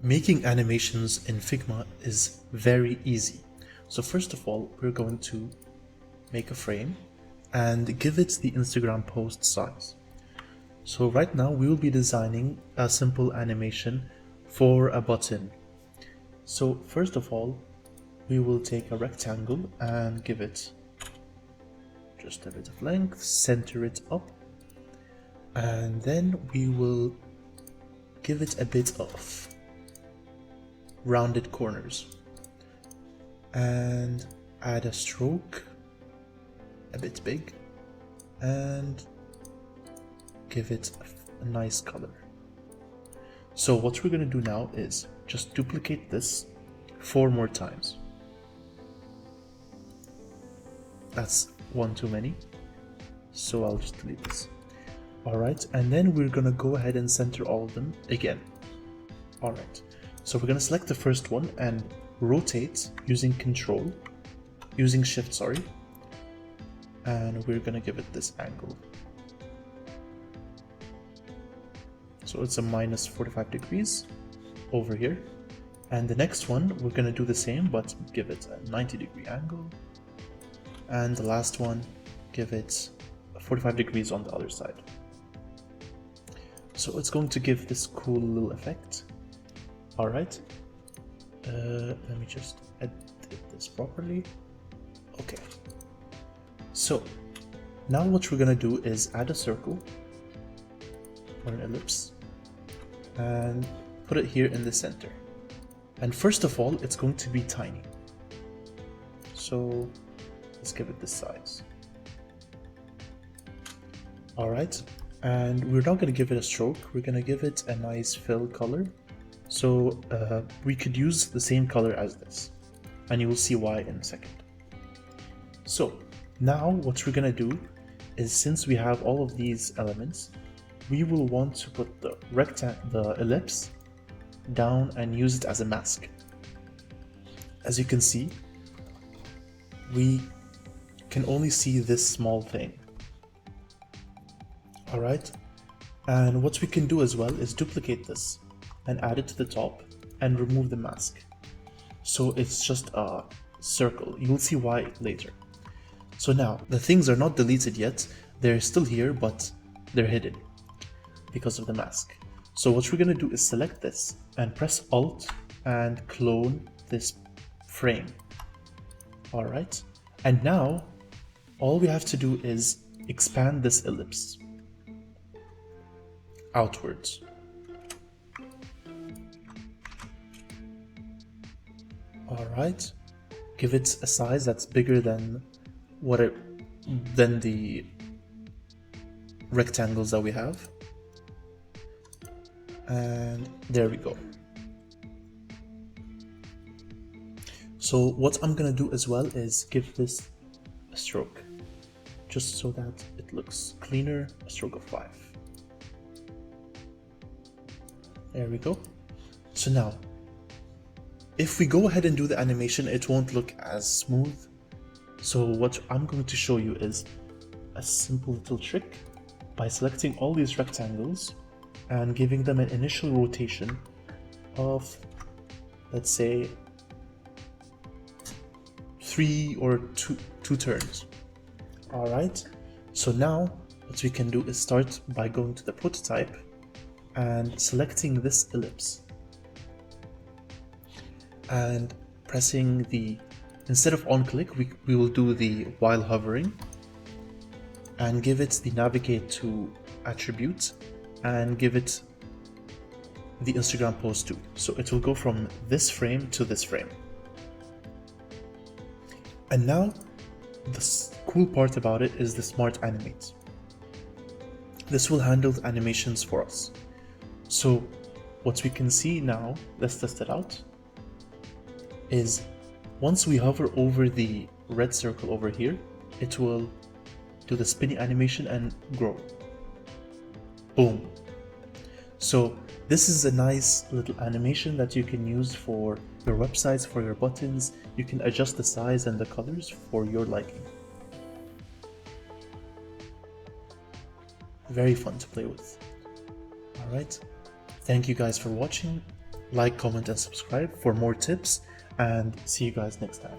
Making animations in Figma is very easy. So first of all, we're going to make a frame and give it the Instagram post size. So right now we will be designing a simple animation for a button. So first of all, we will take a rectangle and give it just a bit of length, center it up, and then we will give it a bit of rounded corners and add a stroke a bit big and give it a nice color. So what we're going to do now is just duplicate this 4 more times. That's one too many, so I'll just delete this. Alright, and then we're going to go ahead and center all of them again. Alright, so we're going to select the first one and rotate using shift, and we're going to give it this angle. So it's a minus 45 degrees over here. And the next one, we're going to do the same, but give it a 90-degree angle. And the last one, give it 45 degrees on the other side. So it's going to give this cool little effect. Alright. Let me just edit this properly. Okay. So now what we're going to do is add a circle or an ellipse and put it here in the center. And first of all, it's going to be tiny. So let's give it this size. Alright, and we're not going to give it a stroke, we're going to give it a nice fill color. So we could use the same color as this, and you will see why in a second. So now what we're going to do is, since we have all of these elements, we will want to put the ellipse down and use it as a mask. As you can see, we can only see this small thing. Alright, and what we can do as well is duplicate this and add it to the top and remove the mask. So it's just a circle. You'll see why later. So now, the things are not deleted yet, they're still here, but they're hidden because of the mask. So what we're going to do is select this and press Alt and clone this frame. Alright, and now all we have to do is expand this ellipse outwards. Alright, give it a size that's bigger than the rectangles that we have. And there we go. So what I'm gonna do as well is give this a stroke, just so that it looks cleaner, a stroke of 5. There we go. So now, if we go ahead and do the animation, it won't look as smooth. So what I'm going to show you is a simple little trick by selecting all these rectangles and giving them an initial rotation of, let's say, 3 or 2 turns. Alright, so now what we can do is start by going to the prototype and selecting this ellipse and pressing the, instead of on click, we will do the while hovering and give it the navigate to attribute and give it the Instagram post too. So it will go from this frame to this frame. And now the cool part about it is the smart animate. This will handle the animations for us. So what we can see now, let's test it out, is once we hover over the red circle over here, it will do the spinning animation and grow. Boom. So this is a nice little animation that you can use for your websites, for your buttons. You can adjust the size and the colors for your liking. Very fun to play with. Alright, thank you guys for watching. Like, comment, and subscribe for more tips, and see you guys next time.